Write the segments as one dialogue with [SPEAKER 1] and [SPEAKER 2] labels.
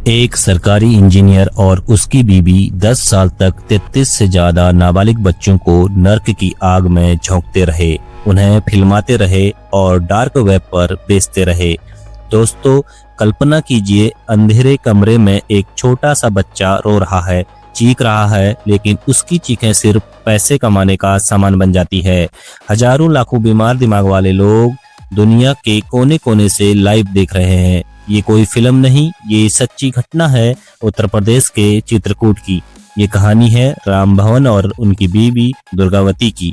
[SPEAKER 1] एक सरकारी इंजीनियर और उसकी बीवी 10 साल तक 33 से ज्यादा नाबालिग बच्चों को नर्क की आग में झोंकते रहे, उन्हें फिल्माते रहे और डार्क वेब पर बेचते रहे। दोस्तों, कल्पना कीजिए, अंधेरे कमरे में एक छोटा सा बच्चा रो रहा है, चीख रहा है, लेकिन उसकी चीखें सिर्फ पैसे कमाने का सामान बन जाती है। हजारों लाखों बीमार दिमाग वाले लोग दुनिया के कोने कोने से लाइव देख रहे हैं। ये कोई फिल्म नहीं, ये सच्ची घटना है उत्तर प्रदेश के चित्रकूट की। ये कहानी है राम भवन और उनकी बीवी दुर्गावती की।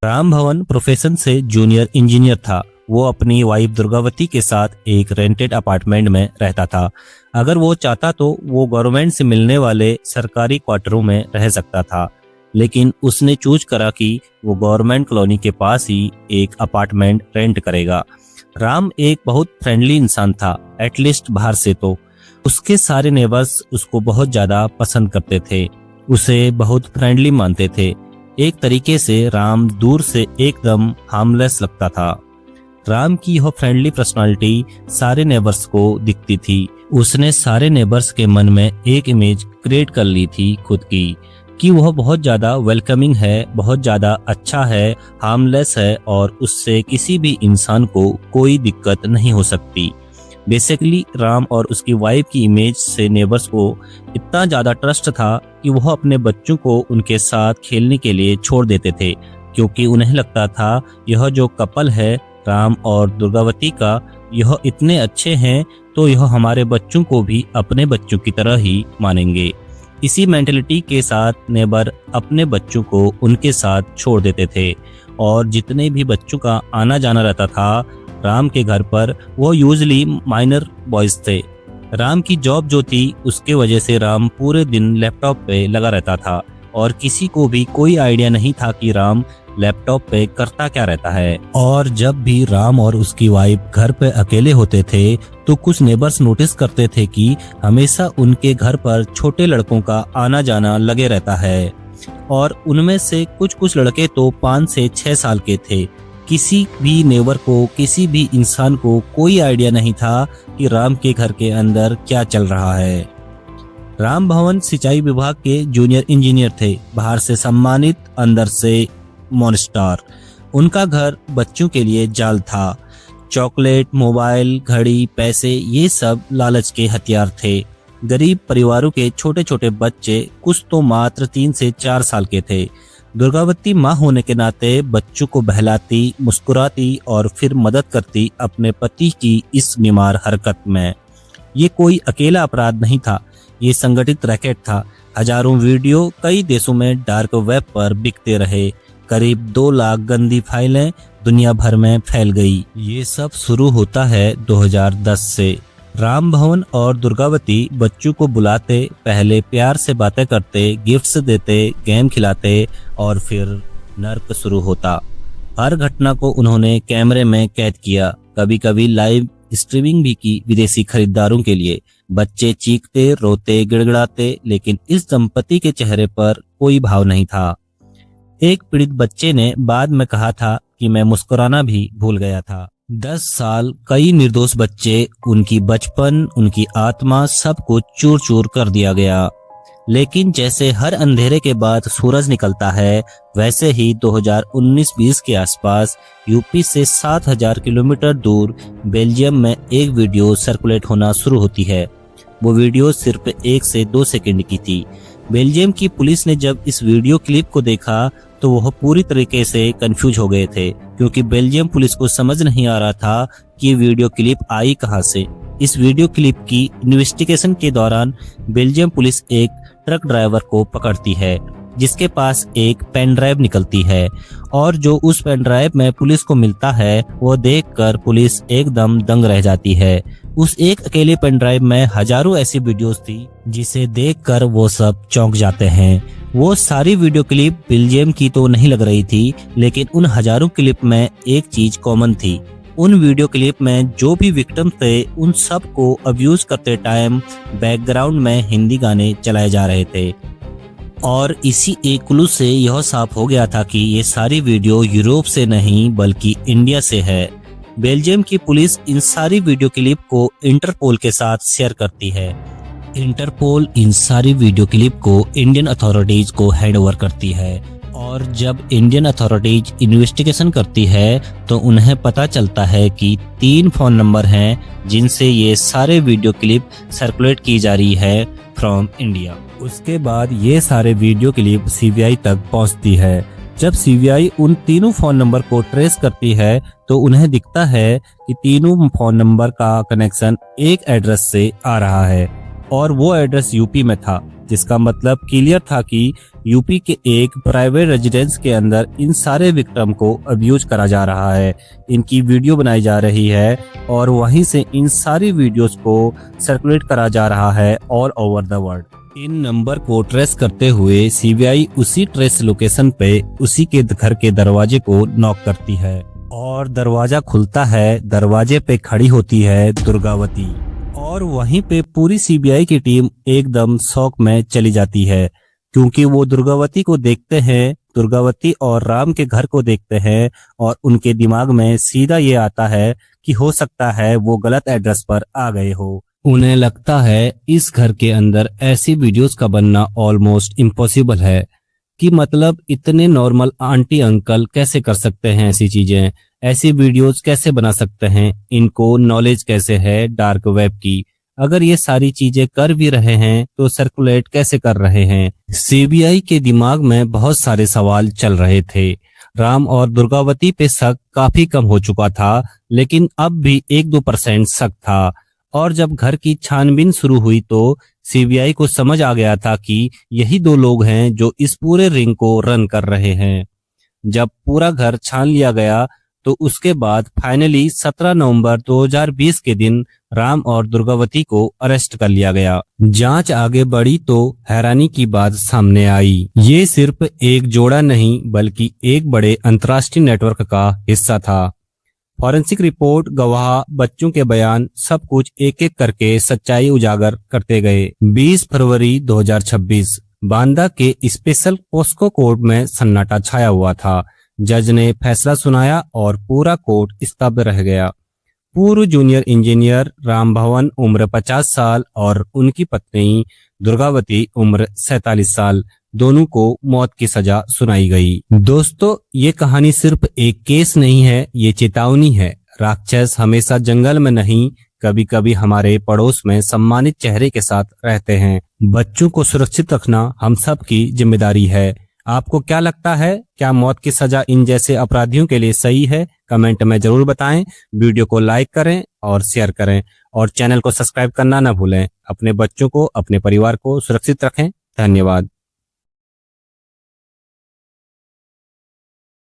[SPEAKER 1] राम भवन प्रोफेशन से जूनियर इंजीनियर था। वो अपनी वाइफ दुर्गावती के साथ एक रेंटेड अपार्टमेंट में रहता था। अगर वो चाहता तो वो गवर्नमेंट से मिलने वाले सरकारी क्वार्टरों में रह सकता था, लेकिन उसने चूज करा कि वो गवर्नमेंट कॉलोनी के पास ही एक अपार्टमेंट रेंट करेगा। राम एक बहुत फ्रेंडली इंसान था, एटलीस्ट बाहर से तो। उसके सारे नेबर्स उसको बहुत ज्यादा पसंद करते थे, उसे बहुत फ्रेंडली मानते थे। एक तरीके से राम दूर से एकदम हार्मलेस लगता था। राम की यह फ्रेंडली पर्सनालिटी सारे नेबर्स को दिखती थी। उसने सारे नेबर्स के मन में एक इमेज क्रिएट कर ली थी खुद की, कि वह बहुत ज्यादा वेलकमिंग है, बहुत ज्यादा अच्छा है, हार्मलेस है और उससे किसी भी इंसान को कोई दिक्कत नहीं हो सकती। बेसिकली राम और उसकी वाइफ की इमेज से नेबर्स को इतना ज्यादा ट्रस्ट था कि वह अपने बच्चों को उनके साथ खेलने के लिए छोड़ देते थे, क्योंकि उन्हें लगता था यह जो कपल है राम और दुर्गावती का, यह इतने अच्छे हैं तो यह हमारे बच्चों को भी अपने बच्चों की तरह ही मानेंगे। इसी मेंटेलिटी के साथ नेबर अपने बच्चों को उनके साथ छोड़ देते थे और जितने भी बच्चों का आना जाना रहता था राम के घर पर, वो यूजली माइनर बॉयज थे। राम की जॉब जो थी उसके वजह से राम पूरे दिन लैपटॉप पे लगा रहता था और किसी को भी कोई आइडिया नहीं था कि राम लैपटॉप पे करता क्या रहता है। और जब भी राम और उसकी वाइफ घर पे अकेले होते थे तो कुछ नेबर्स नोटिस करते थे कि हमेशा उनके घर पर छोटे लड़कों का आना जाना लगे रहता है और उनमें से कुछ लड़के तो 5 से 6 साल के थे। किसी भी नेबर को, किसी भी इंसान को कोई आइडिया नहीं था कि राम के घर के अंदर क्या चल रहा है। राम भवन सिंचाई विभाग के जूनियर इंजीनियर थे, बाहर से सम्मानित, अंदर से मॉनस्टार। उनका घर बच्चों के लिए जाल था। चॉकलेट, मोबाइल, घड़ी, पैसे, ये सब लालच के हथियार थे। गरीब परिवारों के छोटे छोटे बच्चे, कुछ तो मात्र 3 से 4 साल के थे। दुर्गावती माँ होने के नाते बच्चों को बहलाती, मुस्कुराती और फिर मदद करती अपने पति की इस बीमार हरकत में। ये कोई अकेला अपराध नहीं था, ये संगठित रैकेट था। हजारों वीडियो कई देशों में डार्क वेब पर बिकते रहे। करीब 2 लाख गंदी फाइलें दुनिया भर में फैल गई। ये सब शुरू होता है 2010 से। राम भवन और दुर्गावती बच्चों को बुलाते, पहले प्यार से बातें करते, गिफ्ट्स देते, गेम खिलाते और फिर नर्क शुरू होता। हर घटना को उन्होंने कैमरे में कैद किया, कभी कभी लाइव स्ट्रीमिंग भी की विदेशी खरीदारों के लिए। बच्चे चीखते, रोते, गिड़गिड़ाते, लेकिन इस दंपति के चेहरे पर कोई भाव नहीं था। एक पीड़ित बच्चे ने बाद में कहा था कि मैं मुस्कुराना भी भूल गया था। 10 साल कई निर्दोष बच्चे, उनकी बचपन, उनकी आत्मा, सब कुछ चूर चूर कर दिया गया। लेकिन जैसे हर अंधेरे के बाद सूरज निकलता है, वैसे ही 2019-20 के आसपास यूपी से 7000 किलोमीटर दूर बेल्जियम में एक वीडियो सर्कुलेट होना शुरू होती है। वो वीडियो सिर्फ 1 से 2 सेकंड की थी। बेल्जियम की पुलिस ने जब इस वीडियो क्लिप को देखा तो वह पूरी तरीके से कंफ्यूज हो गए थे, क्योंकि बेल्जियम पुलिस को समझ नहीं आ रहा था कि वीडियो क्लिप आई कहां से। इस वीडियो क्लिप की इन्वेस्टिगेशन के दौरान बेल्जियम पुलिस एक ट्रक ड्राइवर को पकड़ती है, जिसके पास एक पेन ड्राइव निकलती है और जो उस पेन ड्राइव में पुलिस को मिलता है वो देखकर पुलिस एकदम दंग रह जाती है। उस एक अकेले पेन ड्राइव में हजारों ऐसी वीडियोस थी जिसे देखकर वो सब चौंक जाते हैं। वो सारी वीडियो क्लिप बेल्जियम की तो नहीं लग रही थी, लेकिन उन हजारों क्लिप में एक चीज कॉमन थी। उन वीडियो क्लिप में जो भी विक्टिम थे उन सब को अब्यूज करते टाइम बैकग्राउंड में हिंदी गाने चलाए जा रहे थे। और इसी एक क्लू से यह साफ हो गया था कि ये सारी वीडियो यूरोप से नहीं बल्कि इंडिया से है। बेल्जियम की पुलिस इन सारी वीडियो क्लिप को इंटरपोल के साथ शेयर करती है। इंटरपोल इन सारी वीडियो क्लिप को इंडियन अथॉरिटीज को हैंडओवर करती है और जब इंडियन अथॉरिटीज इन्वेस्टिगेशन करती है तो उन्हें पता चलता है कि 3 फोन नंबर हैं जिनसे ये सारे वीडियो क्लिप सर्कुलेट की जा रही है फ्रॉम इंडिया। उसके बाद ये सारे वीडियो क्लिप सीबीआई तक पहुंचती है। जब सीबीआई उन तीनों फोन नंबर को ट्रेस करती है तो उन्हें दिखता है कि तीनों फोन नंबर का कनेक्शन एक एड्रेस से आ रहा है और वो एड्रेस यूपी में था, जिसका मतलब क्लियर था कि यूपी के एक प्राइवेट रेजिडेंस के अंदर इन सारे विक्टिम को अब्यूज करा जा रहा है, इनकी वीडियो बनाई जा रही है और वहीं से इन सारी वीडियोस को सर्कुलेट करा जा रहा है all over the world. In number को ट्रेस करते हुए सीबीआई उसी ट्रेस लोकेशन पे उसी के घर के दरवाजे को नॉक करती है और दरवाजा खुलता है। दरवाजे पे खड़ी होती है दुर्गावती और वहीं पे पूरी सीबीआई की टीम एकदम शॉक में चली जाती है क्योंकि वो दुर्गावती को देखते हैं, दुर्गावती और राम के घर को देखते हैं और उनके दिमाग में सीधा ये आता है कि हो सकता है वो गलत एड्रेस पर आ गए हो। उन्हें लगता है इस घर के अंदर ऐसी वीडियोस का बनना ऑलमोस्ट इम्पॉसिबल है कि मतलब इतने नॉर्मल आंटी अंकल कैसे कर सकते हैं ऐसी चीजें, ऐसी वीडियोस कैसे बना सकते हैं, इनको नॉलेज कैसे है डार्क वेब की, अगर ये सारी चीजें कर भी रहे हैं तो सर्कुलेट कैसे कर रहे हैं। सीबीआई के दिमाग में बहुत सारे सवाल चल रहे थे। राम और दुर्गावती पे शक काफी कम हो चुका था लेकिन अब भी 1-2% शक था और जब घर की छानबीन शुरू हुई तो सीबीआई को समझ आ गया था कि यही 2 लोग हैं जो इस पूरे रिंग को रन कर रहे हैं। जब पूरा घर छान लिया गया तो उसके बाद फाइनली 17 नवंबर 2020 के दिन राम और दुर्गावती को अरेस्ट कर लिया गया। जांच आगे बढ़ी तो हैरानी की बात सामने आई। ये सिर्फ एक जोड़ा नहीं बल्कि एक बड़े अंतर्राष्ट्रीय नेटवर्क का हिस्सा था। फॉरेंसिक रिपोर्ट, गवाह, बच्चों के बयान, सब कुछ एक एक करके सच्चाई उजागर करते गए। 20 फरवरी 2026 बांदा के स्पेशल पोस्को कोर्ट में सन्नाटा छाया हुआ था। जज ने फैसला सुनाया और पूरा कोर्ट स्तब्ध रह गया। पूर्व जूनियर इंजीनियर राम भवन उम्र 50 साल और उनकी पत्नी दुर्गावती उम्र 47 साल, दोनों को मौत की सजा सुनाई गई। दोस्तों, ये कहानी सिर्फ एक केस नहीं है, ये चेतावनी है। राक्षस हमेशा जंगल में नहीं, कभी कभी हमारे पड़ोस में सम्मानित चेहरे के साथ रहते हैं। बच्चों को सुरक्षित रखना हम सब की जिम्मेदारी है। आपको क्या लगता है, क्या मौत की सजा इन जैसे अपराधियों के लिए सही है? कमेंट में जरूर बताएं। वीडियो को लाइक करें और शेयर करें और चैनल को सब्सक्राइब करना ना भूलें। अपने बच्चों को, अपने परिवार को सुरक्षित रखें। धन्यवाद।